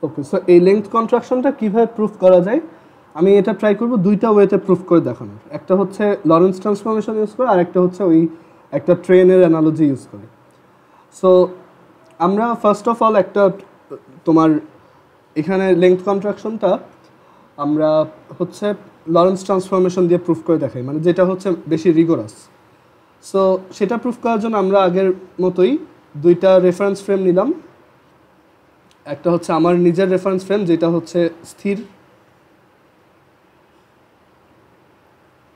ওকে, so এই length কন্ট্রাকশনটা কিভাবে proof করা যায় আমি এটা ট্রাই করব দুইটা ওয়েতে প্রুফ করে দেখানোর। একটা হচ্ছে লরেন্স ট্রান্সফরমেশন ইউজ করে, আর একটা হচ্ছে ওই একটা ট্রেনের অ্যানালজি ইউজ করে। সো আমরা ফার্স্ট অফ অল একটা তোমার এখানে লেংথ কন্ট্রাকশনটা আমরা হচ্ছে লরেন্স ট্রান্সফরমেশন দিয়ে প্রুফ করে দেখাই, মানে যেটা হচ্ছে বেশি রিগোরাস। সো সেটা প্রুফ করার জন্য আমরা আগের মতোই দুইটা রেফারেন্স ফ্রেম নিলাম। একটা হচ্ছে আমার নিজের রেফারেন্স ফ্রেম যেটা হচ্ছে স্থির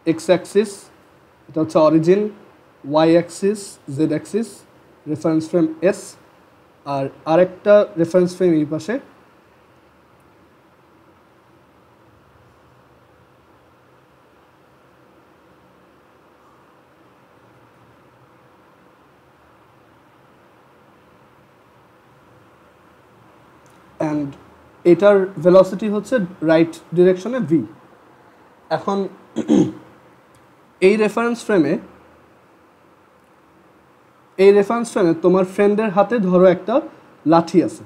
এক্স অ্যাক্সিস, এটা হচ্ছে origin, Y axis, Z axis, reference frame S, আর আরেকটা রেফারেন্স ফ্রেম এই পাশে অ্যান্ড এটার ভেলোসিটি হচ্ছে রাইট ডিরেকশনে ভি। এখন এই রেফারেন্স ফ্রেমে তোমার ফ্রেন্ডের হাতে ধরো একটা লাঠি আছে।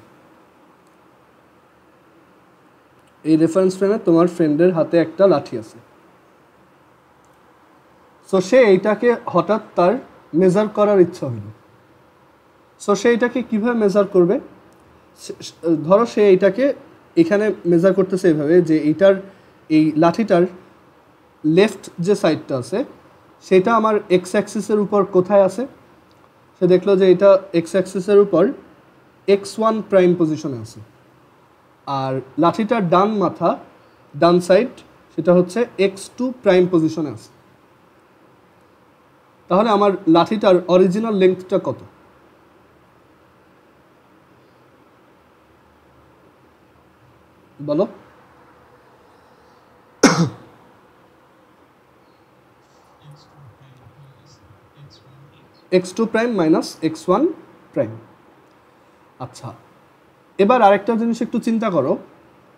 এই রেফারেন্স ফ্রেমে তোমার ফ্রেন্ডের হাতে একটা লাঠি আছে। সো সে এইটাকে হঠাৎ তার মেজার করার ইচ্ছা হইল। সো সে এটাকে কীভাবে মেজার করবে? ধরো সে এইটাকে এখানে মেজার করতেছে এইভাবে যে এই লাঠিটার লেফট যে সাইডটা আছে সেটা আমার এক্স অ্যাক্সিসের উপর কোথায় আছে? সে দেখলো যে এটা এক্স অ্যাক্সিসের উপর x1 প্রাইম পজিশনে আছে, আর লাঠিটার ডান সাইড সেটা হচ্ছে x2 প্রাইম পজিশনে আছে। তাহলে আমার লাঠিটার অরিজিনাল লেংথটা কত? বলো। x2 prime minus x1 prime. আচ্ছা, এবার আরেকটা জিনিস একটু চিন্তা করো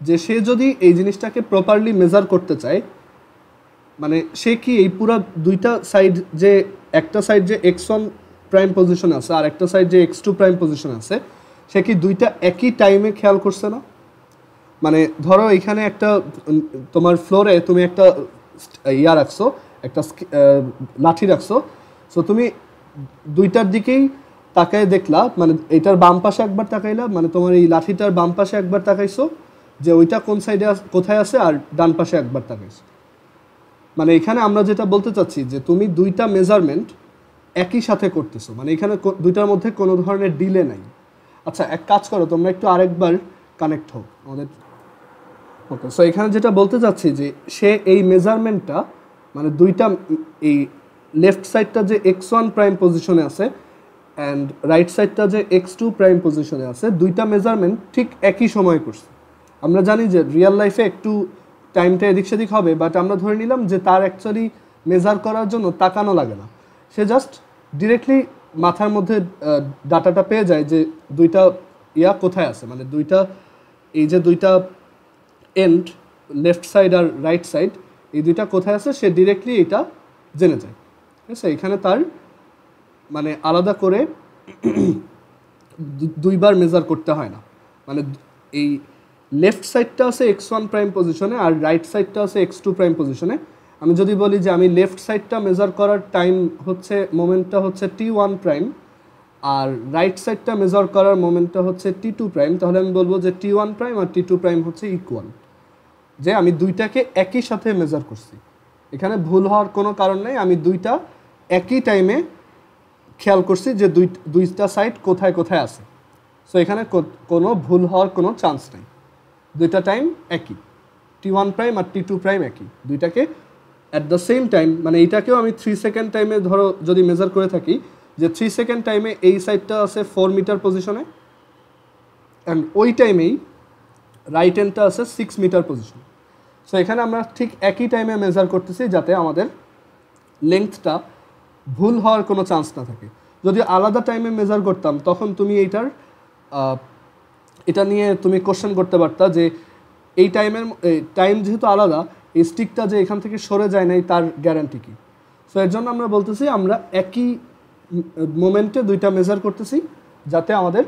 যে সে যদি এই জিনিসটাকে প্রপারলি মেজার করতে চায়, মানে সে কি এই পুরো দুইটা সাইড যে একটা সাইড যে x1 প্রাইম পজিশনে আছে আর একটা সাইড যে x2 প্রাইম পজিশনে আছে সে কি দুইটা একই টাইমে খেয়াল করছে না? মানে ধরো এখানে একটা তোমার ফ্লোরে তুমি একটা রাখছো, একটা লাঠি রাখছো। সো তুমি দুইটার দিকেই তাকায় দেখলা, মানে এটার বাম পাশে একবার তাকাইলা, মানে তোমার এই লাঠিটার বাম পাশে একবার তাকাইছো যে ওইটা কোন সাইডে কোথায় আছে, আর ডান পাশে একবার তাকাইছো। মানে এখানে আমরা যেটা বলতে চাচ্ছি যে তুমি দুইটা মেজারমেন্ট একই সাথে করতেছো, মানে এখানে দুইটার মধ্যে কোনো ধরনের ডিলে নাই। আচ্ছা, এক কাজ করো, তোমরা একটু আরেকবার কানেক্ট হোক আমাদের। ওকে, সো এখানে যেটা বলতে চাচ্ছি যে সে এই মেজারমেন্টটা মানে দুইটা এই লেফট সাইডটা যে x1 প্রাইম পজিশনে আছে অ্যান্ড রাইট সাইডটা যে x2 প্রাইম পজিশনে আছে, দুইটা মেজারমেন্ট ঠিক একই সময় করছে। আমরা জানি যে রিয়েল লাইফে একটু টাইমটা এদিক সেদিক হবে, বাট আমরা ধরে নিলাম যে তার অ্যাকচুয়ালি মেজার করার জন্য তাকানো লাগে না, সে জাস্ট ডিরেক্টলি মাথার মধ্যে ডাটাটা পেয়ে যায় যে দুইটা কোথায় আছে, মানে দুইটা এন্ড লেফট সাইড আর রাইট সাইড এই দুইটা কোথায় আছে সে ডিরেক্টলি এটা জেনে যায়। ঠিক আছে, এখানে তার মানে আলাদা করে দুইবার মেজার করতে হয় না। মানে এই লেফট সাইডটা আছে x1 প্রাইম পজিশনে আর রাইট সাইডটা আছে x2 প্রাইম পজিশনে। আমি যদি বলি যে আমি লেফট সাইডটা মেজার করার টাইম হচ্ছে মোমেন্টটা হচ্ছে t1 প্রাইম আর রাইট সাইডটা মেজার করার মোমেন্টটা হচ্ছে t2 প্রাইম, তাহলে আমি বলবো যে t1 প্রাইম আর t2 প্রাইম হচ্ছে ইকুয়াল, যে আমি দুইটাকে একই সাথে মেজার করছি। এখানে ভুল হওয়ার কোনো কারণ নেই, আমি দুইটা একই টাইমে খেয়াল করছি যে দুইটা সাইড কোথায় কোথায় আছে। সো এখানে কোনো ভুল হওয়ার কোনো চান্স নেই, দুইটা টাইম একই, t1 প্রাইম আর t2 প্রাইম একই, দুইটাকে অ্যাট দ্য সেম টাইম। মানে এইটাকেও আমি 3 সেকেন্ড টাইমে ধরো যদি মেজার করে থাকি যে 3 সেকেন্ড টাইমে এই সাইডটা আছে 4 মিটার পজিশনে অ্যান্ড ওই টাইমেই রাইট হ্যান্ডটা আছে 6 মিটার পজিশন। সো এখানে আমরা ঠিক একই টাইমে মেজার করতেছি যাতে আমাদের লেংথটা ভুল হওয়ার কোনো চান্স না থাকে। যদি আলাদা টাইমে মেজার করতাম তখন তুমি এটা নিয়ে তুমি কোশ্চেন করতে পারতা যে এই টাইম যেহেতু আলাদা, এই স্টিকটা যে এখান থেকে সরে যায় নাই তার গ্যারান্টি কী? সো এর জন্য আমরা বলতেছি আমরা একই মোমেন্টে দুইটা মেজার করতেছি যাতে আমাদের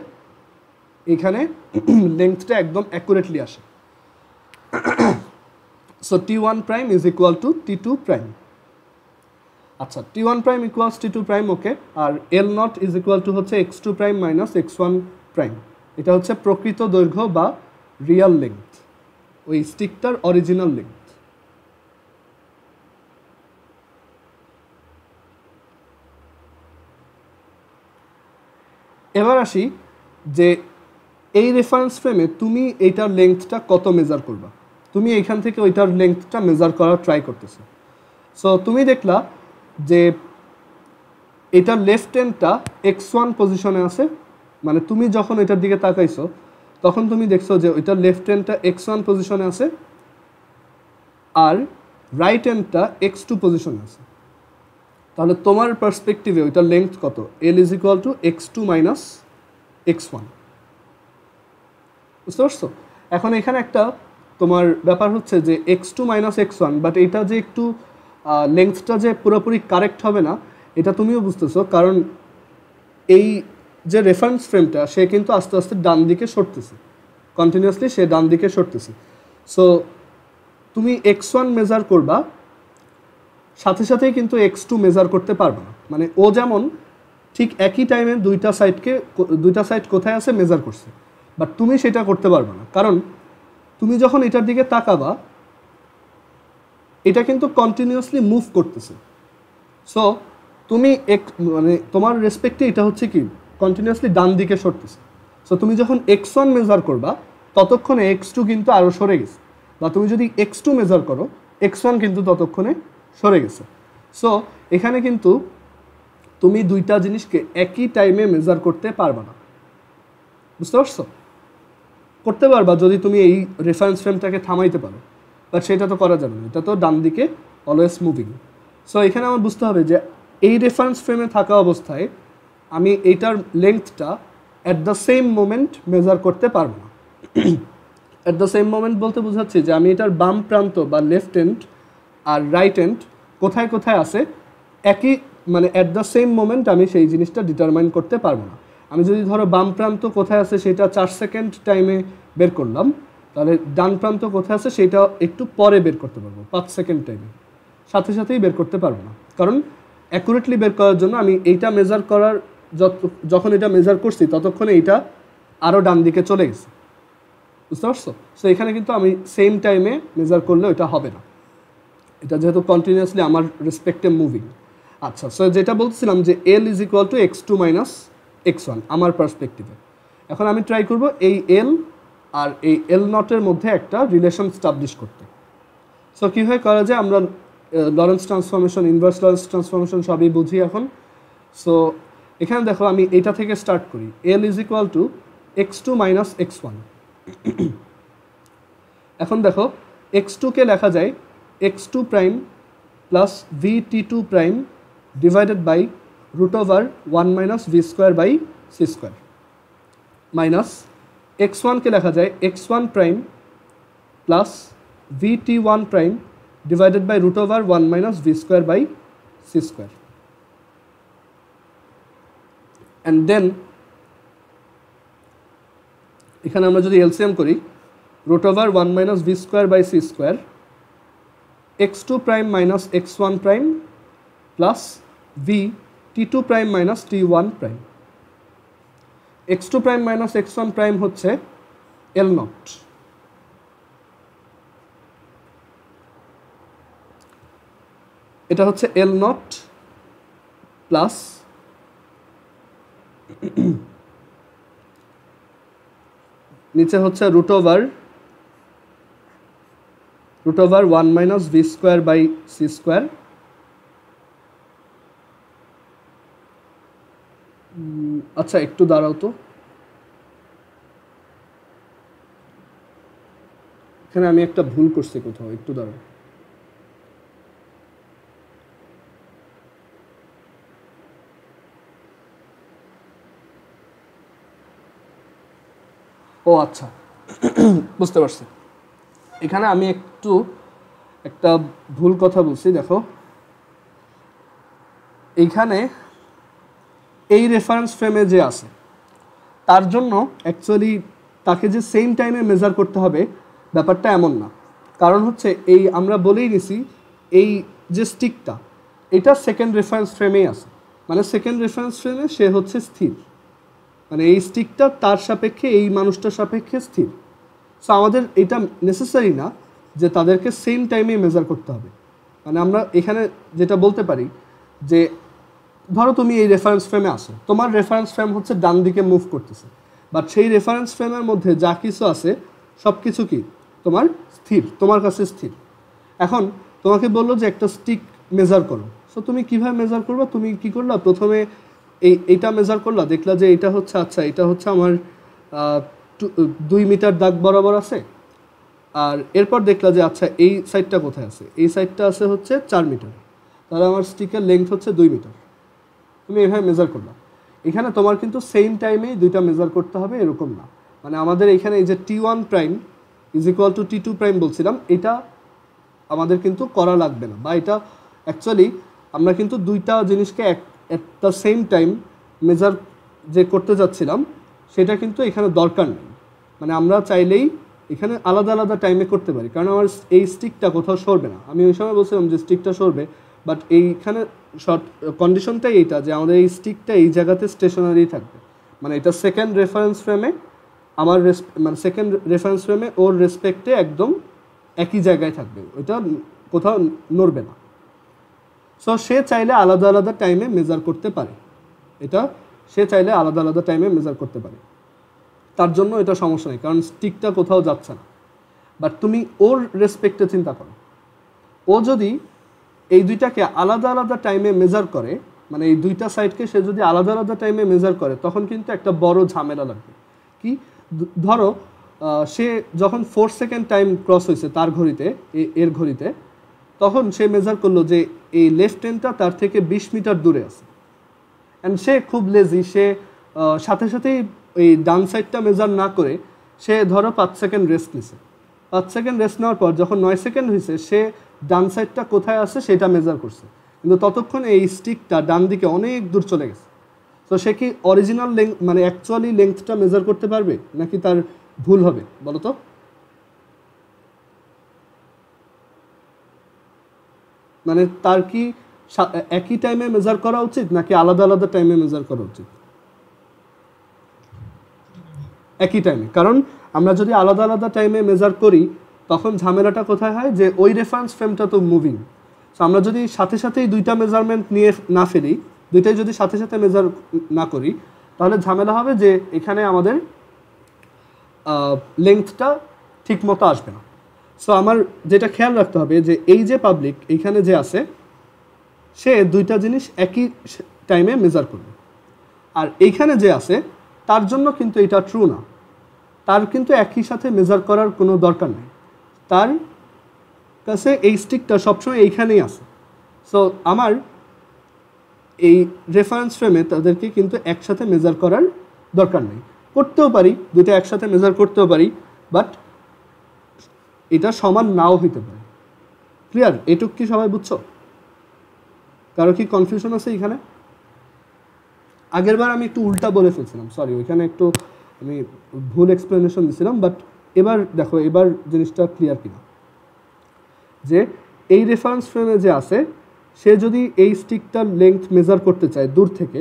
এখানে লেংথটা একদম অ্যাকুরেটলি আসে। So t1 prime is equal to t2 prime. আচ্ছা, t1 prime equals t2 prime, okay. আর l not is equal to হচ্ছে x2 prime minus x1 prime. এটা হচ্ছে প্রকৃত দৈর্ঘ্য বা রিয়াল লেংথ, ওই স্টিকটার অরিজিনাল লেংথ। এবার আসি যে এই রেফারেন্স ফ্রেমে তুমি এইটার লেংথটা কত মেজার করবা। তুমি এইখান থেকে ওইটার লেংথটা মেজার করার ট্রাই করতেছো। সো তুমি দেখলা যে এটার লেফট এন্ডটা x1 পজিশনে আছে, মানে তুমি যখন এটার দিকে তাকাইছো তখন তুমি দেখছো যে ওইটার লেফট এন্ডটা x1 পজিশনে আছে আর রাইট এন্ডটা x2 পজিশনে আছে। তাহলে তোমার পার্সপেক্টিভে ওইটার লেংথ কত? l is equal to x2 minus x1। বুঝতে পারছো? এখন এখানে একটা তোমার ব্যাপার হচ্ছে যে x2 মাইনাস x1, বাট এটা যে একটু লেংথটা যে পুরোপুরি কারেক্ট হবে না এটা তুমিও বুঝতেছো, কারণ এই যে রেফারেন্স ফ্রেমটা সে কিন্তু আস্তে আস্তে ডান দিকে সরতেছে, কন্টিনিউয়াসলি সে ডান দিকে সরতেছে। সো তুমি x1 মেজার করবা, সাথে সাথেই কিন্তু x2 মেজার করতে পারবে না। মানে ও যেমন ঠিক একই টাইমে দুইটা সাইড কোথায় আছে মেজার করছে, বাট তুমি সেটা করতে পারবে না, কারণ তুমি যখন এটার দিকে তাকাবা এটা কিন্তু কন্টিনিউয়াসলি মুভ করতেছে। সো তুমি মানে তোমার রেসপেক্টে এটা হচ্ছে কি কন্টিনিউয়াসলি ডান দিকে সরতেছে। সো তুমি যখন x1 মেজার করবা ততক্ষণে x2 কিন্তু আরও সরে গেছে, বা তুমি যদি x2 মেজার করো x1 কিন্তু ততক্ষণে সরে গেছে। সো এখানে কিন্তু তুমি দুইটা জিনিসকে একই টাইমে মেজার করতে পারবা না। বুঝতে পারছো? করতে পারবা যদি তুমি এই রেফারেন্স ফ্রেমটাকে থামাইতে পারো, বাট সেটা তো করা যাবে না, এটা তো ডান দিকে অলওয়েজ মুভিং। সো এখানে আমার বুঝতে হবে যে এই রেফারেন্স ফ্রেমে থাকা অবস্থায় আমি এইটার লেংথটা at the same moment measure করতে পারবো না। অ্যাট দ্য সেম মোমেন্ট বলতে বোঝাচ্ছি যে আমি এটার বাম প্রান্ত বা লেফট এন্ড আর রাইট এন্ড কোথায় কোথায় আছে একই, মানে অ্যাট দ্য সেম মোমেন্ট আমি সেই জিনিসটা ডিটারমাইন করতে পারবো না। আমি যদি ধরো বাম প্রান্ত কোথায় আছে সেটা 4 সেকেন্ড টাইমে বের করলাম, তাহলে ডান প্রান্ত কোথায় আছে সেটা একটু পরে বের করতে পারবো 5 সেকেন্ড টাইমে, সাথে সাথেই বের করতে পারবো না, কারণ অ্যাকুরেটলি বের করার জন্য আমি এইটা মেজার করার যখন এটা মেজার করছি ততক্ষণে এইটা আরও ডান দিকে চলে গেছে। বুঝতে পারছো? সো এখানে কিন্তু আমি সেম টাইমে মেজার করলে ওইটা হবে না, এটা যেহেতু কন্টিনিউয়াসলি আমার রেসপেক্টে মুভিং। আচ্ছা, সো যেটা বলছিলাম যে l is equal to x2 minus x1 আমার পার্সপেক্টিভে। এখন আমি ট্রাই করব এই l আর এই l নটের মধ্যে একটা রিলেশন স্টাবলিশ করতে। সো কীভাবে করা যায়, আমরা Lorentz transformation, inverse Lawrence transformation সবই বুঝি এখন। সো এখানে দেখো আমি এটা থেকে স্টার্ট করি, l is equal to x2 minus x1। এখন দেখো x2কে লেখা যায় x2 prime plus vt2 prime divided by root over 1 minus V square by C square, minus x1কে লেখা যায় x1 prime plus vt1 prime divided by root over 1 minus V square by C square. And then এখানে আমরা যদি LCM করি, root over 1 minus V square by C square, x2 prime minus x1 prime plus V t2 prime minus t1 prime. x2 prime minus x1 prime হচ্ছে l not, এটা হচ্ছে l not plus নিচে হচ্ছে root over 1 minus V square by C square, আচ্ছা একটু দাঁড়াও তো, এখানে আমি একটা ভুল করছি কোথাও, একটু দাঁড়াও। ও আচ্ছা, বুঝতে পারছি, এখানে আমি একটা ভুল কথা বলছি। দেখো এইখানে এই রেফারেন্স ফ্রেমে যে আছে তার জন্য অ্যাকচুয়ালি তাকে যে সেম টাইমে মেজার করতে হবে ব্যাপারটা এমন না। কারণ হচ্ছে এই আমরা বলেই নিছি এই যে স্টিকটা এটা সেকেন্ড রেফারেন্স ফ্রেমেই আছে, মানে সেকেন্ড রেফারেন্স ফ্রেমে সে হচ্ছে স্থির, মানে এই স্টিকটা তার সাপেক্ষে এই মানুষটার সাপেক্ষে স্থির। সো আমাদের এটা নেসেসারি না যে তাদেরকে সেম টাইমে মেজার করতে হবে। মানে আমরা এখানে যেটা বলতে পারি যে ধরো তুমি এই রেফারেন্স ফ্রেমে আসো, তোমার রেফারেন্স ফ্রেম হচ্ছে ডান দিকে মুভ করতেছে, বাট সেই রেফারেন্স ফ্রেমের মধ্যে যা কিছু আছে সব কিছু কি তোমার স্থির, তোমার কাছে স্থির। এখন তোমাকে বললো যে একটা স্টিক মেজার করো, সো তুমি কীভাবে মেজার করবা? তুমি কি করলা, প্রথমে এইটা মেজার করলা, দেখলা যে এটা হচ্ছে আচ্ছা এটা হচ্ছে আমার 2 মিটার দাগ বরাবর আছে, আর এরপর দেখলা যে আচ্ছা এই সাইডটা কোথায় আছে, এই সাইডটা আছে হচ্ছে 4 মিটার, তাহলে আমার স্টিকের লেংথ হচ্ছে 2 মিটার। তুমি এভাবে মেজার করলা। এখানে তোমার কিন্তু সেম টাইমেই দুইটা মেজার করতে হবে এরকম না। মানে আমাদের এখানে এই যে T1 prime is equal to T2 prime বলছিলাম, এটা আমাদের কিন্তু করা লাগবে না, বা এটা অ্যাকচুয়ালি আমরা কিন্তু দুইটা জিনিসকে at the same time measure যে করতে যাচ্ছিলাম সেটা কিন্তু এখানে দরকার নেই। মানে আমরা চাইলেই এখানে আলাদা আলাদা টাইমে করতে পারি, কারণ আমার এই স্টিকটা কোথাও সরবে না। আমি ওই সময় বলছিলাম যে স্টিকটা সরবে, বাট এইখানে শর্ট কন্ডিশনটাই এইটা যে আমাদের এই স্টিকটা এই জায়গাতে স্টেশনারি থাকবে। মানে এটা সেকেন্ড রেফারেন্স ফ্রেমে আমার মানে সেকেন্ড রেফারেন্স ফ্রেমে ওর রেসপেক্টে একদম একই জায়গায় থাকবে, ওইটা কোথাও নড়বে না। সো সে চাইলে আলাদা আলাদা টাইমে মেজার করতে পারে, এটা সে চাইলে আলাদা আলাদা টাইমে মেজার করতে পারে, তার জন্য এটা সমস্যা নেই, কারণ স্টিকটা কোথাও যাচ্ছে না। বাট তুমি ওর রেসপেক্টে চিন্তা করো, ও যদি এই দুইটাকে আলাদা আলাদা টাইমে মেজার করে, মানে এই দুইটা সাইডকে সে যদি আলাদা আলাদা টাইমে মেজার করে, তখন কিন্তু একটা বড় ঝামেলা লাগবে। কি ধরো সে যখন 4 সেকেন্ড টাইম ক্রস হয়েছে তার ঘড়িতে, এর ঘড়িতে, তখন সে মেজার করলো যে এই লেফট হ্যান্ডটা তার থেকে 20 মিটার দূরে আছে, অ্যান্ড সে খুব লেজি, সে সাথে সাথেই এই ডান সাইডটা মেজার না করে সে ধরো 5 সেকেন্ড রেস্ট নিছে। 5 সেকেন্ড রেস্ট নেওয়ার পর যখন 9 সেকেন্ড হয়েছে সে ডান সাইডটা কোথায় আছে সেটা মেজার করছে, কিন্তু ততক্ষণ এই স্টিকটা ডান দিকে অনেক দূর চলে গেছে। তো সে কি অরিজিনাল লেংথ মানে অ্যাকচুয়ালি লেংথটা মেজার করতে পারবে, নাকি তার ভুল হবে বলো তো? মানে তার কি একই টাইমে মেজার করা উচিত নাকি আলাদা আলাদা টাইমে মেজার করা উচিত? একই টাইমে, কারণ আমরা যদি আলাদা আলাদা টাইমে মেজার করি তখন ঝামেলাটা কোথায় হয় যে ওই রেফারেন্স ফ্রেমটা তো মুভিং। সো আমরা যদি সাথে সাথেই দুইটা মেজারমেন্ট নিয়ে না ফেলি, দুইটাই যদি সাথে সাথে মেজার না করি, তাহলে ঝামেলা হবে যে এখানে আমাদের লেংথটা ঠিক মতো আসবে না। সো আমার যেটা খেয়াল রাখতে হবে যে এই যে পাবলিক এইখানে যে আছে সে দুইটা জিনিস একই টাইমে মেজার করবে, আর এইখানে যে আছে তার জন্য কিন্তু এটা ট্রু না, তার কিন্তু একই সাথে মেজার করার কোনো দরকার নেই, তার কাছে এই স্টিকটা সবসময় এইখানেই আছে। সো আমার এই রেফারেন্স ফ্রেমে তাদেরকে কিন্তু একসাথে মেজার করার দরকার নেই, করতেও পারি দুইটা একসাথে মেজার করতেও পারি, বাট এটা সমান নাও হইতে পারে। ক্লিয়ার? এটুক কি সবাই বুঝছো? কারো কি কনফিউশন আছে এখানে? আগের বার আমি একটু উল্টা বলে ফেলছিলাম, সরি, ওইখানে একটু আমি ভুল এক্সপ্লেনেশন দিয়েছিলাম, বাট এবার দেখো এবার জিনিসটা ক্লিয়ার কিনা, যে এই রেফারেন্স ফ্রেমে যে আছে সে যদি এই স্টিকটার লেংথ মেজার করতে চায় দূর থেকে,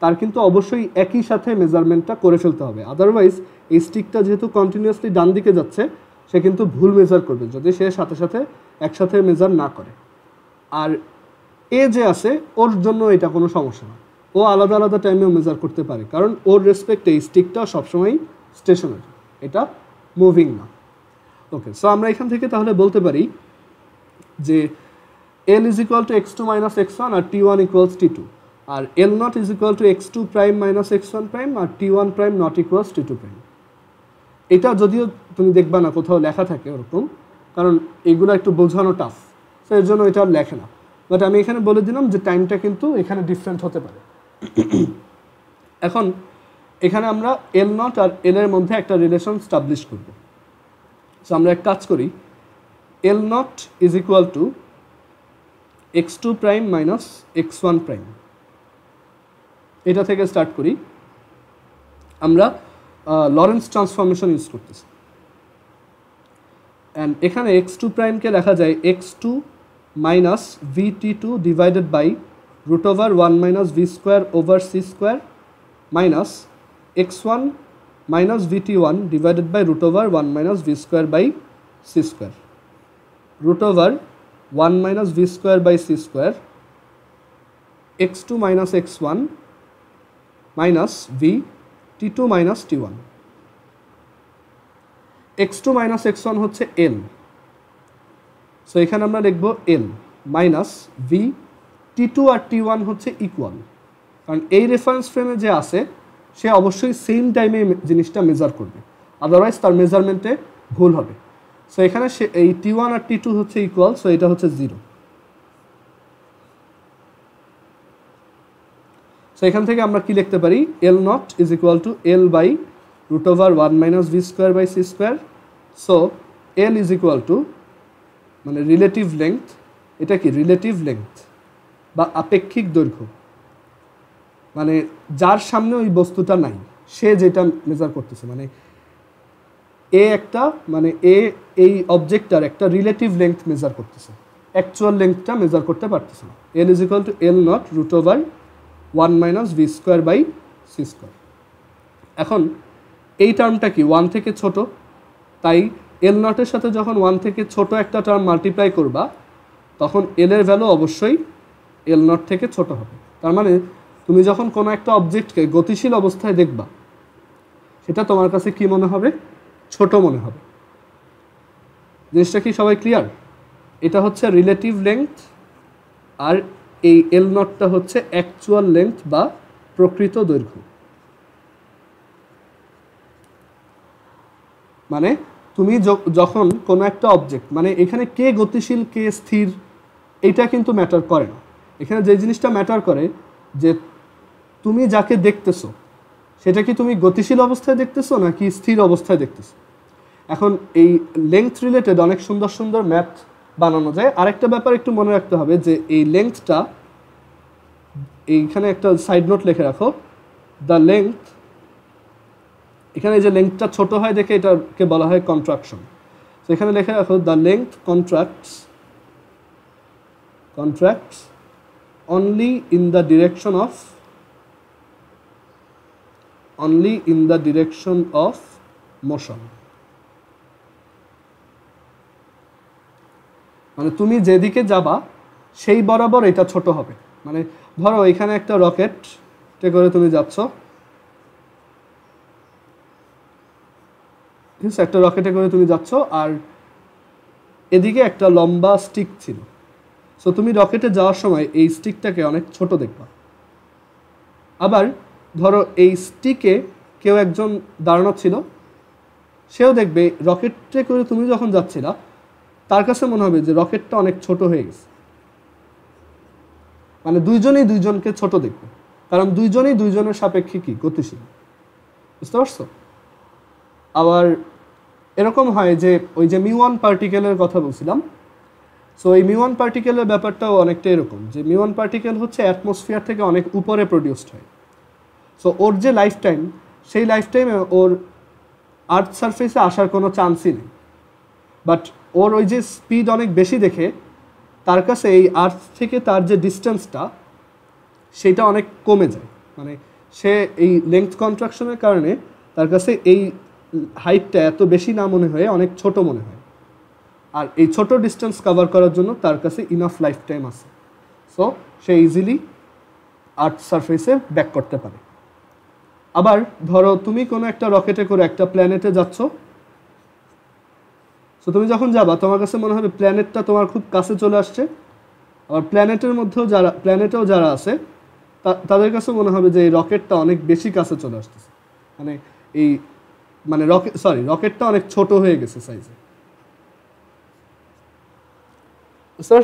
তার কিন্তু অবশ্যই একই সাথে মেজারমেন্টটা করে ফেলতে হবে, আদারওয়াইজ এই স্টিকটা যেহেতু কন্টিনিউয়াসলি ডান দিকে যাচ্ছে সে কিন্তু ভুল মেজার করবে যদি সে সাথে সাথে একসাথে মেজার না করে। আর এ যে আছে ওর জন্য এটা কোনো সমস্যা না, ও আলাদা আলাদা টাইমেও মেজার করতে পারে, কারণ ওর রেসপেক্টে এই স্টিকটা সবসময় স্টেশনারি, এটা মুভিং না। ওকে, সো আমরা এখান থেকে তাহলে বলতে পারি যে L is equal to x2 minus x1 R t1 equals t2, R L not is equal to x2 prime minus x1 prime R t1 prime not equals t2 prime। এটা যদিও তুমি দেখবা না কোথাও লেখা থাকে ওরকম, কারণ এগুলো একটু বোঝানো টাফ, সো এর জন্য এটা লেখে না, বাট আমি এখানে বলে দিলাম যে টাইমটা কিন্তু এখানে ডিফারেন্ট হতে পারে। এখন এখানে আমরা L নট আর L এর মধ্যে একটা রিলেশন স্টাবলিশ করব। সো আমরা এক কাজ করি, L not is equal to x2 prime minus x1 prime, এটা থেকে স্টার্ট করি। আমরা লরেন্স ট্রান্সফরমেশন ইউজ করতেছি। অ্যান্ড এখানে x2 প্রাইমকে লেখা যায় x2 মাইনাস vt2 divided by root over 1 minus V square over C square minus x1 minus vt1 divided by root over 1 minus V square by C square root over 1 minus V square by C square x2 minus x1 minus V t2 minus t1। x2 minus x1 হচ্ছে l, so এখানে আমরা লিখব l minus V t2 আর t1 হচ্ছে equal, কারণ এই reference ফ্রেমে যে আছে সে অবশ্যই সেম টাইমে জিনিসটা মেজার করবে, আদারওয়াইজ তার মেজারমেন্টে ভুল হবে। সো এখানে সে এই t1 আর t2 হচ্ছে ইকুয়াল, সো এটা হচ্ছে 0। সো এখান থেকে আমরা কি লিখতে পারি, l not is equal to l by root over 1 minus V square by C square. So l is equal to মানে রিলেটিভ লেংথ, এটা কি রিলেটিভ লেংথ বা আপেক্ষিক দৈর্ঘ্য, মানে যার সামনে ওই বস্তুটা নাই সে যেটা মেজার করতেছে, মানে এ একটা মানে এ এই অবজেক্টটার একটা রিলেটিভ লেংথ মেজার করতেছে, অ্যাকচুয়াল লেংথটা মেজার করতে পারতেছে না। l is equal to l not root over 1 minus V square by C square. এখন এই টার্মটা কি 1 থেকে ছোট, তাই l নটের সাথে যখন 1 থেকে ছোট একটা টার্ম মাল্টিপ্লাই করবা তখন l এর ভ্যালু অবশ্যই l নট থেকে ছোট হবে। তার মানে তুমি যখন কোনো একটা অবজেক্টকে গতিশীল অবস্থায় দেখবা সেটা তোমার কাছে কি মনে হবে, ছোট মনে হবে। জিনিসটা কি সবাই ক্লিয়ার? এটা হচ্ছে রিলেটিভ লেংথ আর এই l নটটা হচ্ছে অ্যাকচুয়াল লেংথ বা প্রকৃত দৈর্ঘ্য। মানে তুমি যখন কোনো একটা অবজেক্ট, মানে এখানে কে গতিশীল কে স্থির এটা কিন্তু ম্যাটার করে না, এখানে যে জিনিসটা ম্যাটার করে যে তুমি যাকে দেখতেছো সেটা কি তুমি গতিশীল অবস্থায় দেখতেছো নাকি স্থির অবস্থায় দেখতেছো। এখন এই লেংথ রিলেটেড অনেক সুন্দর সুন্দর ম্যাথ বানানো যায়। আরেকটা ব্যাপার একটু মনে রাখতে হবে যে এই লেংথটা, এইখানে একটা সাইড নোট লিখে রাখো, দ্য লেংথ, এখানে যে লেংথটা ছোট হয় দেখে এটাকে বলা হয় কন্ট্রাকশন। তো এখানে লিখে রাখো the length contracts only in the direction of motion. মানে তুমি যেদিকে যাবা সেই বরাবর এটা ছোট হবে। মানে ধরো এখানে একটা রকেটে করে তুমি যাচ্ছ, ঠিক আছে, একটা রকেটে করে তুমি যাচ্ছ আর এদিকে একটা লম্বা স্টিক ছিল। সো তুমি রকেটে যাওয়ার সময় এই স্টিকটাকে অনেক ছোট দেখবা। আবার ধরো এই স্টিকে কেউ একজন দাঁড়ানো ছিল, সেও দেখবে রকেটে করে তুমি যখন যাচ্ছিলা তার কাছে মনে হবে যে রকেটটা অনেক ছোট হয়ে গেছে। মানে দুইজনেই দুইজনকে ছোট দেখবে, কারণ দুইজনেই দুইজনের সাপেক্ষে কি গতিশীল। বুঝতে পারছো? আবার এরকম হয় যে ওই যে মিউ1 পার্টিকেলের কথা বলছিলাম, সো এই মিউ1 পার্টিকেলের ব্যাপারটাও অনেকটা এরকম যে মিউ1 পার্টিকেল হচ্ছে অ্যাটমসফিয়ার থেকে অনেক উপরে প্রডিউসড হয়। সো ওর যে লাইফ টাইম, সেই লাইফ টাইমে ওর আর্থ সারফেসে আসার কোনো চান্সই নেই। বাট ওর ওই যে স্পিড অনেক বেশি দেখে তার কাছে এই আর্থ থেকে তার যে ডিস্টেন্সটা সেটা অনেক কমে যায়। মানে সে এই লেংথ কন্ট্রাকশনের কারণে তার কাছে এই হাইটটা এত বেশি না মনে হয়ে অনেক ছোট মনে হয়, আর এই ছোট ডিস্টেন্স কভার করার জন্য তার কাছে ইনাফ লাইফ টাইম আছে। সো সে ইজিলি আর্থ সারফেসে ব্যাক করতে পারে। আবার ধরো তুমি কোনো একটা রকেটে করে একটা প্ল্যানেটে যাচ্ছ, সো তুমি যখন যাবা তোমার কাছে মনে হবে প্ল্যানেটটা তোমার খুব কাছে চলে আসছে। আবার প্ল্যানেটেও যারা আছে তাদের কাছে মনে হবে যে এই রকেটটা অনেক বেশি কাছে চলে আসতেছে, মানে রকেটটা অনেক ছোট হয়ে গেছে সাইজে।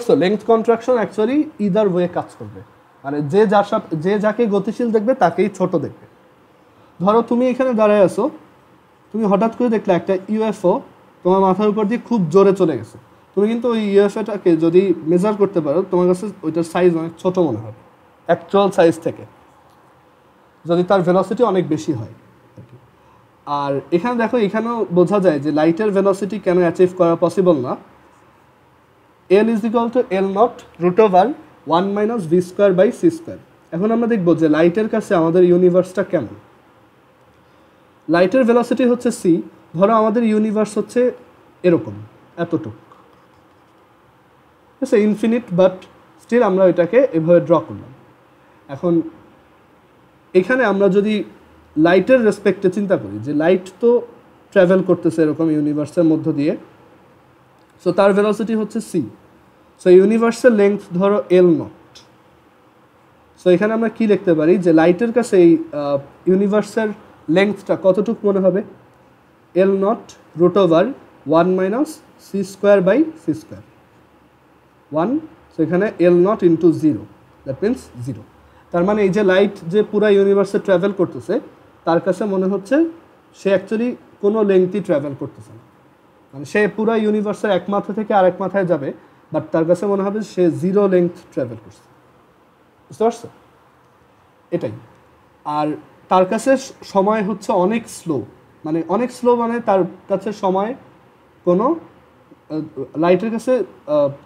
So length contraction actually either way কাজ করবে, মানে যে যাকে গতিশীল দেখবে তাকেই ছোট দেখবে। ধরো তুমি এখানে দাঁড়ায় আছো, তুমি হঠাৎ করে দেখলে একটা ইউএফও তোমার মাথার উপর দিয়ে খুব জোরে চলে গেছে। তুমি কিন্তু ওই ইউএফওটাকে যদি মেজার করতে পারো তোমার কাছে ওইটার সাইজ অনেক ছোট মনে হবে অ্যাকচুয়াল সাইজ থেকে, যদি তার ভেলোসিটি অনেক বেশি হয়। আর এখানে দেখো, এখানেও বোঝা যায় যে লাইটের ভেলোসিটি কেন অ্যাচিভ করা পসিবল না। L is equal to L not root over 1 minus V square by C square. এখন আমরা দেখব যে লাইটের কাছে আমাদের ইউনিভার্সটা কেমন। লাইটের ভেলোসিটি হচ্ছে সি, ধরো আমাদের ইউনিভার্স হচ্ছে এরকম এতটুক, ঠিক আছে, ইনফিনিট, বাট স্টিল আমরা এটাকে এভাবে ড্র করলাম। এখন এখানে আমরা যদি লাইটের রেসপেক্টে চিন্তা করি যে লাইট তো ট্রাভেল করতেছে এরকম ইউনিভার্সের মধ্য দিয়ে, সো তার ভেলোসিটি হচ্ছে সি। সো ইউনিভার্সের লেংথ ধরো এল নট। সো এখানে আমরা কি লিখতে পারি যে লাইটের কাছে এই ইউনিভার্সের লেংথটা কতটুকু মনে হবে? L not root over 1 minus c square by C square 1। So এখানে L not into 0, that means 0। তার মানে এই যে লাইট যে পুরা ইউনিভার্সে ট্রাভেল করতেছে, তার কাছে মনে হচ্ছে সে অ্যাকচুয়ালি কোনো লেংথই ট্রাভেল করতেছে না, মানে সে পুরা ইউনিভার্সের এক মাথা থেকে আরেক মাথায় যাবে, বাট তার কাছে মনে হবে সে 0 লেংথ ট্রাভেল করছে। বুঝতে পারছো? এটাই। আর তার কাছে সময় হচ্ছে অনেক স্লো, মানে অনেক স্লো, মানে তার কাছে সময় কোনো, লাইটের কাছে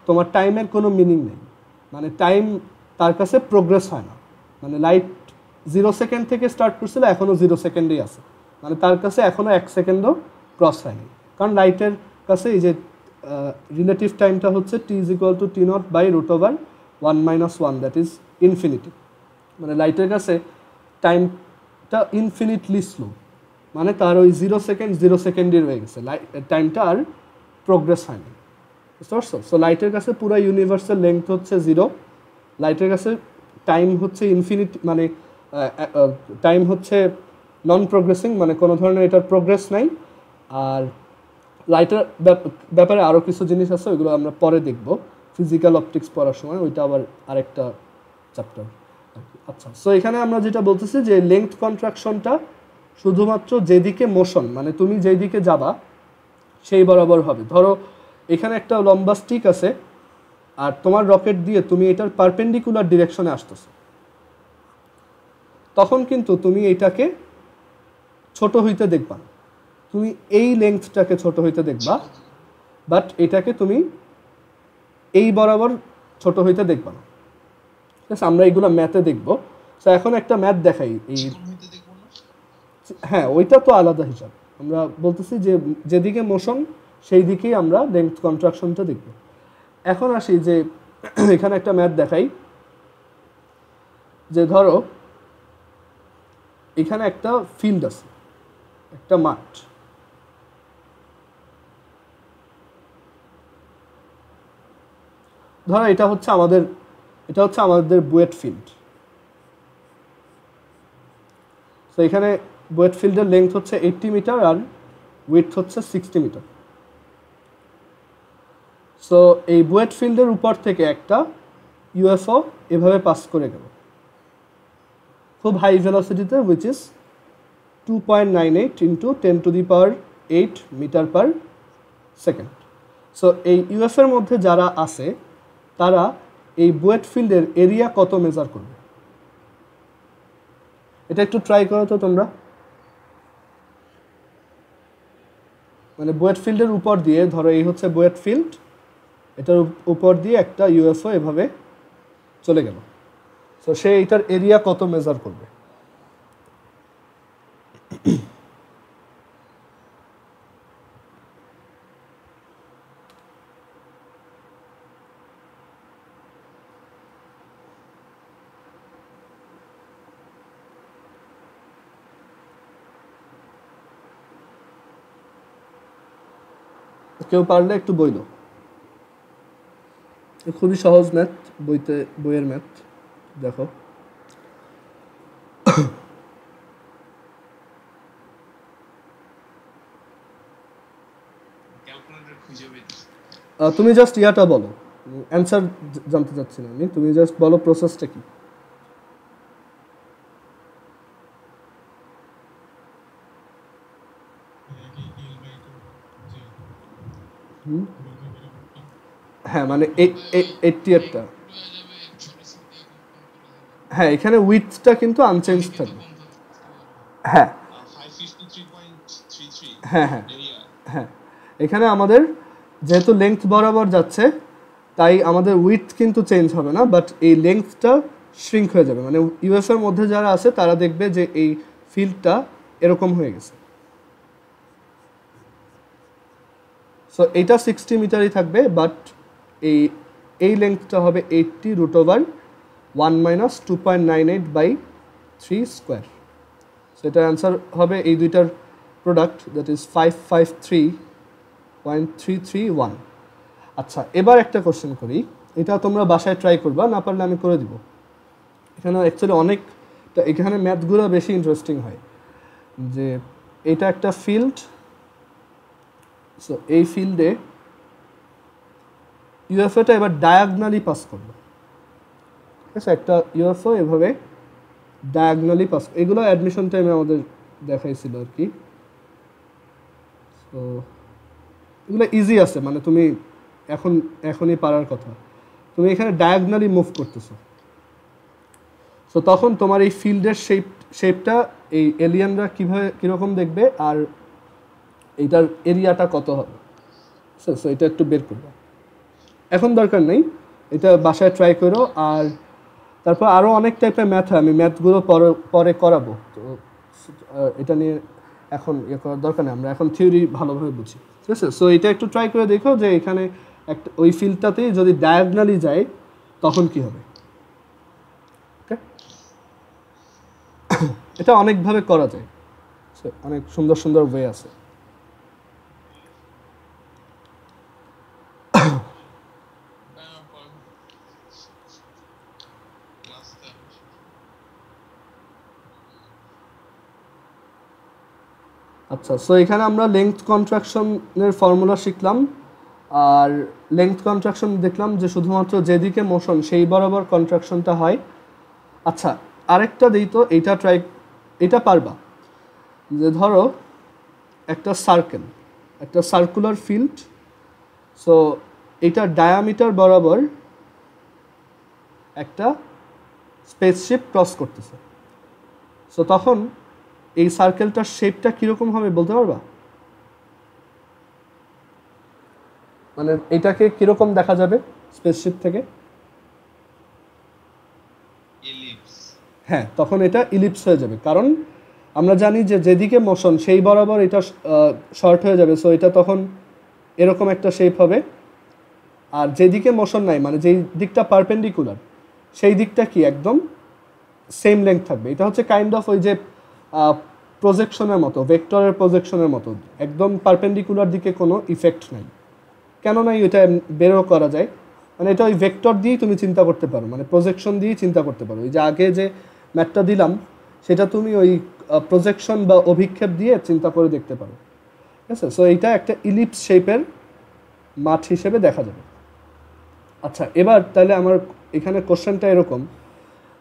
তোমার টাইমের কোনো মিনিং নেই, মানে টাইম তার কাছে প্রোগ্রেস হয় না। মানে লাইট 0 সেকেন্ড থেকে স্টার্ট করছিল, এখনও 0 সেকেন্ডেই আছে, মানে তার কাছে এখনও 1 সেকেন্ডও ক্রস হয়নি। কারণ লাইটের কাছে এই যে রিলেটিভ টাইমটা হচ্ছে t is equal to t not by root over 1 minus 1, that is infinity. মানে লাইটের কাছে টাইমটা ইনফিনিটলি স্লো, মানে তার ওই 0 সেকেন্ড 0 সেকেন্ডই রয়ে গেছে, টাইমটা আর প্রোগ্রেস হয়নি। বুঝতে পারছো? সো লাইটের কাছে পুরো ইউনিভার্সের লেংথ হচ্ছে 0, লাইটের কাছে টাইম হচ্ছে ইনফিনিট, মানে টাইম হচ্ছে নন প্রোগ্রেসিং, মানে কোনো ধরনের এটার প্রোগ্রেস নাই। আর লাইটের ব্যাপারে আরও কিছু জিনিস আছে, ওইগুলো আমরা পরে দেখব ফিজিক্যাল অপটিক্স পড়ার সময়, ওইটা আবার আরেকটা চ্যাপ্টার। আচ্ছা, সো এখানে আমরা যেটা বলতেছি যে লেংথ কন্ট্রাকশনটা শুধুমাত্র যেদিকে মোশন, মানে তুমি যেই দিকে যাবা সেই বরাবর হবে। ধরো এখানে একটা লম্বা স্টিক আছে, আর তোমার রকেট দিয়ে তুমি এটার পারপেন্ডিকুলার ডিরেকশনে আসতেছো, তখন কিন্তু তুমি এটাকে ছোট হইতে দেখবা, তুমি এই লেংথটাকে ছোট হইতে দেখবা, বাট এটাকে তুমি এই বরাবর ছোট হইতে দেখবা না। ঠিক আছে, আমরা এইগুলো ম্যাথে দেখবো। তো এখন একটা ম্যাথ দেখাই। এই হ্যাঁ, ওইটা তো আলাদা হিসাব, আমরা বলতেছি যে যেদিকে মোশন সেই দিকেই আমরা লেংথ কন্ট্রাকশনটা দেখব। এখন আসি যে এখানে একটা ম্যাথ দেখাই, যে ধরো এখানে একটা ফিল্ড আছে, একটা মাঠ, ধরো এটা হচ্ছে আমাদের বুয়েট ফিল্ড। তো এখানে বুয়েট ফিল্ডের লেংথ হচ্ছে 80 মিটার আর উইডথ হচ্ছে 60 মিটার। সো এই বুয়েট ফিল্ডের উপর থেকে একটা ইউএফও এভাবে পাস করে গেল খুব হাই ভেলোসিটিতে, which is 2.98 into 10⁸ meter per second. So এই ইউএফএর মধ্যে যারা আছে তারা এই বুয়েট ফিল্ডের এরিয়া কত মেজার করবে? এটা একটু ট্রাই করো তো তোমরা। মানে বুয়েট ফিল্ডের উপর দিয়ে, ধরো এই হচ্ছে বুয়েট ফিল্ড, এটার উপর দিয়ে একটা ইউএফও এভাবে চলে গেল, সো সে এটার এরিয়া কত মেজার করবে? কেউ পারলে একটু বইল, খুবই সহজ ম্যাথ, বইয়ের ম্যাথ দেখো। তুমি জাস্ট ইয়াটা বলো, অ্যান্সার জানতে চাচ্ছি না আমি, তুমি জাস্ট বলো প্রসেসটা কি। হ্যাঁ, মানে 88টা, হ্যাঁ এখানে উইথটা কিন্তু আনচেঞ্জ থাকবে। হ্যাঁ হ্যাঁ হ্যাঁ হ্যাঁ, এখানে আমাদের যেহেতু লেংথ বরাবর যাচ্ছে তাই আমাদের উইডথ কিন্তু চেঞ্জ হবে না, বাট এই লেংথটা শ্রিঙ্ক হয়ে যাবে। মানে ইউএফের মধ্যে যারা আছে তারা দেখবে যে এই ফিল্ডটা এরকম হয়ে গেছে। সো এইটা 60 মিটারই থাকবে, বাট এই লেংথটা হবে 80√1 মাইনাস 2.98/3 স্কোয়ার। সো এটার অ্যান্সার হবে এই দুইটার প্রোডাক্ট, দ্যাট ইজ 553.331। আচ্ছা, এবার একটা কোশ্চেন করি, এটা তোমরা বাসায় ট্রাই করবা, না পারলে আমি করে দিব। এখানে অ্যাকচুয়ালি এখানে ম্যাথগুলো বেশি ইন্টারেস্টিং হয়। যে এটা একটা ফিল্ড, সো এই ফিল্ডে ইউএফওটা এবার ডায়াগনালি পাস করবে। ঠিক আছে, একটা ইউএফও এভাবে ডায়াগনালি পাস, এগুলো অ্যাডমিশন টাইমে আমাদের দেখাইছিল আর কি। তো এগুলো ইজি আছে, মানে তুমি এখনই পারার কথা। তুমি এখানে ডায়াগনালি মুভ করতেছো, সো তখন তোমার এই ফিল্ডের শেপটা এই এলিয়ানরা কীরকম দেখবে আর এইটার এরিয়াটা কত হবে, সো এটা একটু বের করবে। এখন দরকার নেই, এটা বাসায় ট্রাই করো। আর তারপর আরও অনেক টাইপের ম্যাথ হয়, আমি ম্যাথগুলো পরে করাবো। তো এটা নিয়ে এখন করার দরকার নেই, আমরা এখন থিওরি ভালোভাবে বুঝি। ঠিক আছে, সো এটা একটু ট্রাই করে দেখো যে এখানে একটা ওই ফিল্ডটাতেই যদি ডায়াগনালি যায় তখন কি হবে। ওকে, এটা অনেকভাবে করা যায়, অনেক সুন্দর সুন্দর ওয়ে আছে। আচ্ছা, সো এখানে আমরা লেংথ কন্ট্রাকশনের ফর্মুলা শিখলাম, আর লেংথ কন্ট্রাকশন দেখলাম যে শুধুমাত্র যেদিকে মোশন সেই বরাবর কন্ট্রাকশনটা হয়। আচ্ছা, আরেকটা দিই তো, এটা পারবা যে ধরো একটা সার্কুলার ফিল্ড, সো এটা ডায়ামিটার বরাবর একটা স্পেসশিপ ক্রস করতেছে। সো তখন এই সার্কেলটার শেপটা কীরকম হবে বলতে পারবা? মানে এটাকে কীরকম দেখা যাবে স্পেসশিপ থেকে? হ্যাঁ, তখন এটা ইলিপস হয়ে যাবে, কারণ আমরা জানি যে যেদিকে মোশন সেই বরাবর এটা শর্ট হয়ে যাবে। সো এটা তখন এরকম একটা শেপ হবে। আর যেদিকে মোশন নাই, মানে যেই দিকটা পারপেন্ডিকুলার, সেই দিকটা কি একদম সেম লেংথ থাকবে। এটা হচ্ছে কাইন্ড অফ ওই যে প্রজেকশনের মতো, ভেক্টরের প্রজেকশনের মতো, একদম পারপেন্ডিকুলার দিকে কোনো ইফেক্ট নাই। কেন নাই এটা বেরও করা যায়, মানে এটা ওই ভেক্টর দিয়েই তুমি চিন্তা করতে পারো, মানে প্রজেকশন দিয়েই চিন্তা করতে পারো। ওই যে আগে যে ম্যাথটা দিলাম সেটা তুমি ওই প্রজেকশন বা অভিক্ষেপ দিয়ে চিন্তা করে দেখতে পারো। ঠিক আছে, সো এইটা একটা ইলিপস শেপের মাঠ হিসেবে দেখা যাবে। আচ্ছা, এবার তাহলে আমার এখানে কোশ্চেনটা এরকম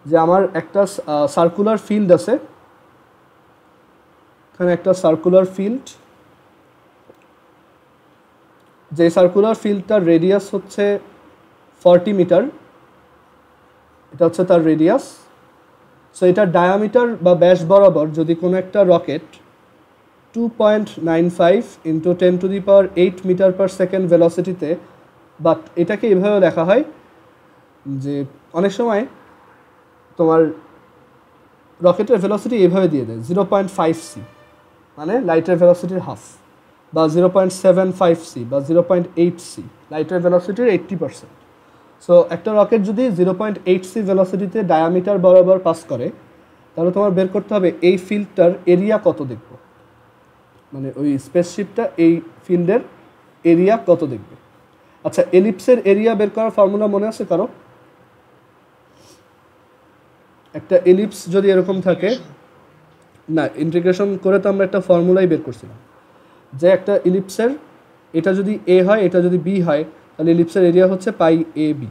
যে আমার একটা সার্কুলার ফিল্ড আছে, এখানে একটা সার্কুলার ফিল্ড, যে সার্কুলার ফিল্ডটার রেডিয়াস হচ্ছে 40 মিটার, এটা হচ্ছে তার রেডিয়াস। সো এটা ডায়ামিটার বা ব্যাস বরাবর যদি কোনো একটা রকেট 2.95 × 10⁸ মিটার পার সেকেন্ড ভেলোসিটিতে, বাট এটাকে এভাবে লেখা হয় যে অনেক সময় তোমার রকেটের ভেলোসিটি এভাবে দিয়ে দেয় 0.5 c, মানে লাইটের ভেলোসিটির হাফ, বা 0.75 c বা 0.8 c, লাইটের ভেলোসিটির 80%। সো একটা রকেট যদি 0.8 c ভেলোসিটিতে ডায়ামিটার বরাবর পাস করে, তাহলে তোমার বের করতে হবে এই ফিল্ডটার এরিয়া কত দেখবো, মানে ওই স্পেসশিপটা এই ফিল্ডের এরিয়া কত দেখবে। আচ্ছা, এলিপসের এরিয়া বের করার ফর্মুলা মনে আছে কারো? একটা এলিপস যদি এরকম থাকে, না ইন্টিগ্রেশন করে তো আমরা একটা ফর্মুলাই বের করছিলাম যে একটা ইলিপসের এটা যদি এ হয়, এটা যদি বি হয়, তাহলে ইলিপসের এরিয়া হচ্ছে πAB।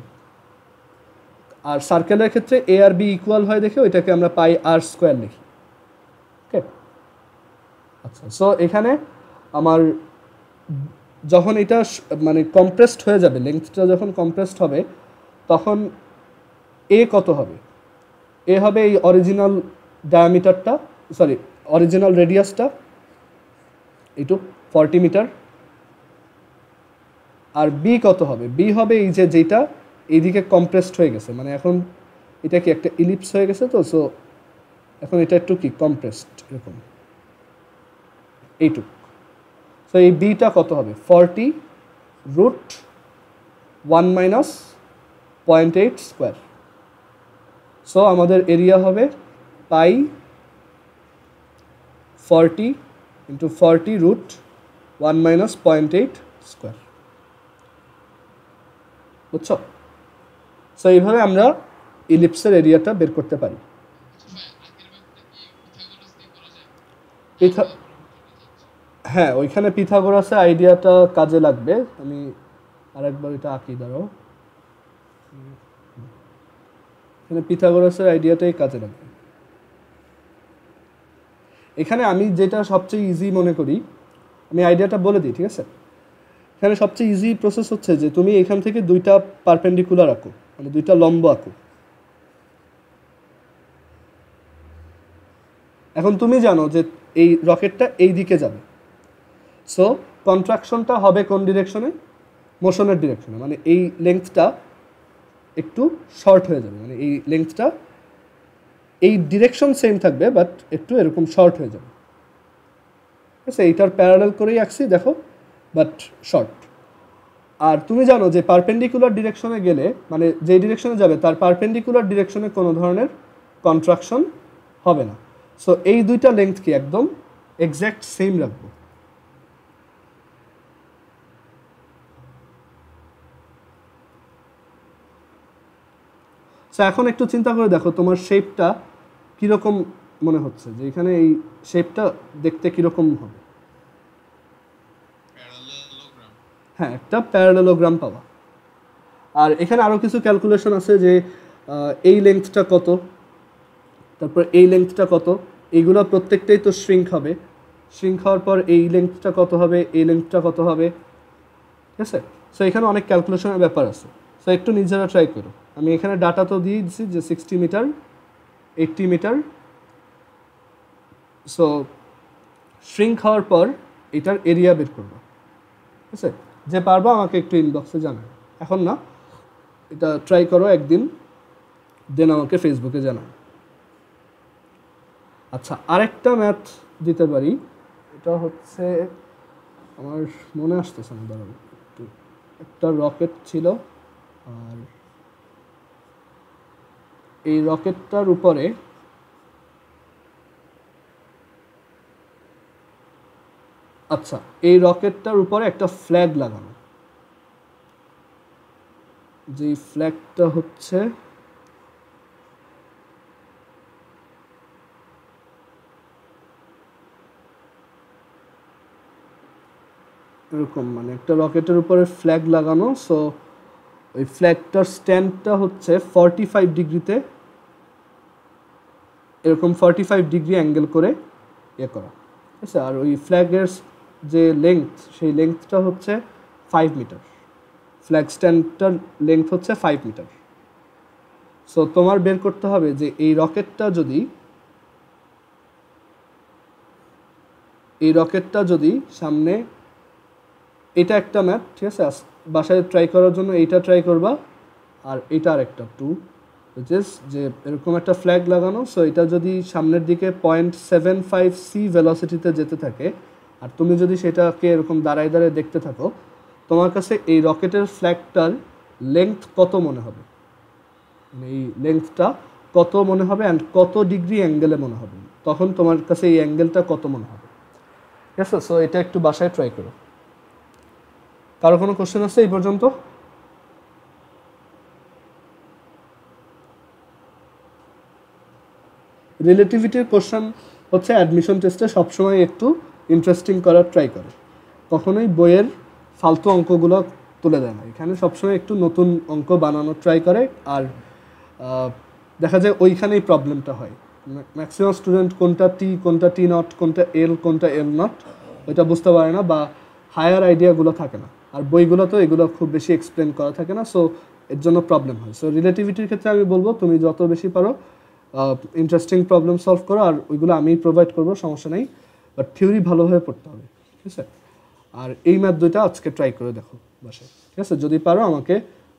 আর সার্কেলের ক্ষেত্রে এ আর বি ইকুয়াল হয় দেখে ওইটাকে আমরা πr² লিখি। ওকে, আচ্ছা, সো এখানে আমার যখন এটা মানে কম্প্রেসড হয়ে যাবে, লেংথটা যখন কম্প্রেসড হবে, তখন এ কত হবে? এ হবে এই অরিজিনাল ডায়ামিটারটা, অরিজিনাল রেডিয়াসটা, এইটুক 40 মিটার। আর বি কত হবে? বি হবে এই যে যেটা এইদিকে কম্প্রেসড হয়ে গেছে, মানে এখন এটা কি একটা ইলিপস হয়ে গেছে, তো সো এখন এটা একটু কি কম্প্রেসড এরকম এইটুক। সো এই বিটা কত হবে? 40 রুট 1 মাইনাস 0.8 স্কোয়ার। সো আমাদের এরিয়া হবে পাই 40 ইন্টু 40 রুট 1 মাইনাস 0.8 স্কোয়ার। বুঝছো? সো এইভাবে আমরা ইলিপসের এরিয়াটা বের করতে পারি। হ্যাঁ, ওইখানে পিথাগোরাসের আইডিয়াটা কাজে লাগবে। আমি আরেকবার এটা আঁকি, দাঁড়াও। এখানে পিথাগোরাসের আইডিয়াটাই কাজে লাগবে। এখানে আমি যেটা সবচেয়ে ইজি মনে করি, আমি আইডিয়াটা বলে দিই, ঠিক আছে? এখানে সবচেয়ে ইজি প্রসেস হচ্ছে যে তুমি এখান থেকে দুইটা পারপেন্ডিকুলার আঁকো, মানে দুইটা লম্ব আঁকো। এখন তুমি জানো যে এই রকেটটা এই দিকে যাবে, সো কন্ট্রাকশনটা হবে কোন ডিরেকশনে? মোশনের ডিরেকশনে, মানে এই লেন্থটা একটু শর্ট হয়ে যাবে, মানে এই লেন্থটা এই ডিরেকশন সেম থাকবে বাট একটু এরকম শর্ট হয়ে যাবে। ঠিক আছে, এইটার প্যারালাল করেই আঁকছি, দেখো, বাট শর্ট। আর তুমি জানো যে পারপেন্ডিকুলার ডিরেকশনে গেলে, মানে যে ডিরেকশনে যাবে তার পারপেন্ডিকুলার ডিরেকশনে কোনো ধরনের কন্ট্রাকশন হবে না। সো এই দুইটা লেন্থ কি একদম এক্স্যাক্ট সেম রাখবো। সো এখন একটু চিন্তা করে দেখো তোমার শেপটা কীরকম মনে হচ্ছে, যে এখানে এই শেপটা দেখতে কীরকম হবে? হ্যাঁ, একটা প্যারালেলোগ্রাম পাওয়া। আর এখানে আরও কিছু ক্যালকুলেশন আছে যে এই লেন্থটা কত, তারপর এই লেন্থটা কত, এইগুলো প্রত্যেকটাই তো শ্রিঙ্ক হবে। শ্রিঙ্ক হওয়ার পর এই লেন্থটা কত হবে, এই লেন্থটা কত হবে, ঠিক আছে? সো এখানে অনেক ক্যালকুলেশনের ব্যাপার আছে। সো একটু নিজেরা ট্রাই করো। আমি এখানে ডাটা তো দিয়ে দিচ্ছি যে 60 মিটার, 80 মিটার। সো শ্রিঙ্ক হওয়ার পর এটার এরিয়া বের করবো, ঠিক আছে? যে পারবো আমাকে একটু ইনবক্সে জানাও, এখন না, এটা ট্রাই করো একদিন, দেন আমাকে ফেসবুকে জানাও। আচ্ছা, আরেকটা ম্যাথ দিতে পারি, এটা হচ্ছে আমার মনে আসতেছে না, দাঁড়াবো একটু। একটা রকেট ছিল, আর এই রকেটটার উপরে আচ্ছা, এই রকেটটার উপরে একটা ফ্ল্যাগ লাগানো, যে ফ্ল্যাগটা হচ্ছে এরকম, মানে একটা রকেটের উপরে ফ্ল্যাগ লাগানো। সো ওই ফ্ল্যাগটার স্ট্যান্ডটা হচ্ছে 45 ডিগ্রিতে, এরকম 45 ডিগ্রি অ্যাঙ্গেল করে করা, ঠিক আছে? আর ওই ফ্ল্যাগের যে লেংথ, সেই লেংথটা হচ্ছে 5 মিটার। ফ্ল্যাগ স্ট্যান্ডটার লেংথ হচ্ছে 5 মিটার। সো তোমার বের করতে হবে যে এই রকেটটা যদি সামনে, এটা একটা ম্যাথ, ঠিক আছে? বাসায় ট্রাই করার জন্য এইটা ট্রাই করবা, আর এটা আরেকটা 2, উইচ ইজ যে এরকম একটা ফ্ল্যাগ লাগানো। সো এটা যদি সামনের দিকে 0.75 সি ভেলোসিটিতে যেতে থাকে, আর তুমি যদি সেটাকে এরকম দাঁড়ায় দাঁড়ায় দেখতে থাকো, তোমার কাছে এই রকেটের ফ্ল্যাগটার লেংথ কত মনে হবে, মানে এই লেংথটা কত মনে হবে অ্যান্ড কত ডিগ্রি অ্যাঙ্গেলে মনে হবে, তখন তোমার কাছে এই অ্যাঙ্গেলটা কত মনে হবে, ঠিক আছে? সো এটা একটু বাসায় ট্রাই করো। কারো কোনো কোশ্চেন আছে এই পর্যন্ত? রিলেটিভিটির কোশ্চেন হচ্ছে অ্যাডমিশন টেস্টে সবসময় একটু ইন্টারেস্টিং করার ট্রাই করে, কখনোই বইয়ের ফালতু অঙ্কগুলো তুলে দেয় না। এখানে সবসময় একটু নতুন অঙ্ক বানানোর ট্রাই করে, আর দেখা যায় ওইখানেই প্রবলেমটা হয়। ম্যাক্সিমাম স্টুডেন্ট কোনটা টি, কোনটা টি নট, কোনটা এল, কোনটা এল নট, ওইটা বুঝতে পারে না, বা হায়ার আইডিয়াগুলো থাকে না। আর বইগুলো তো এগুলো খুব বেশি এক্সপ্লেন করা থাকে না, সো এর জন্য প্রবলেম হয়। সো রিলেটিভিটির ক্ষেত্রে আমি বলবো তুমি যত বেশি পারো ইন্টারেস্টিং প্রবলেম সলভ করো, আর ওইগুলো আমিই প্রোভাইড করবো, সমস্যা নেই, বাট থিওরি ভালোভাবে পড়তে হবে। ঠিক আছে? আর এই ম্যাথ দুইটা আজকে ট্রাই করে দেখো বাসায়, ঠিক আছে? যদি পারো আমাকে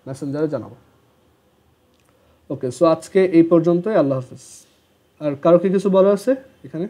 মেসেঞ্জারে জানাবো। ওকে, সো আজকে এই পর্যন্তই। আল্লাহ হাফিজ। আর কারো কি কিছু বলার আছে এখানে?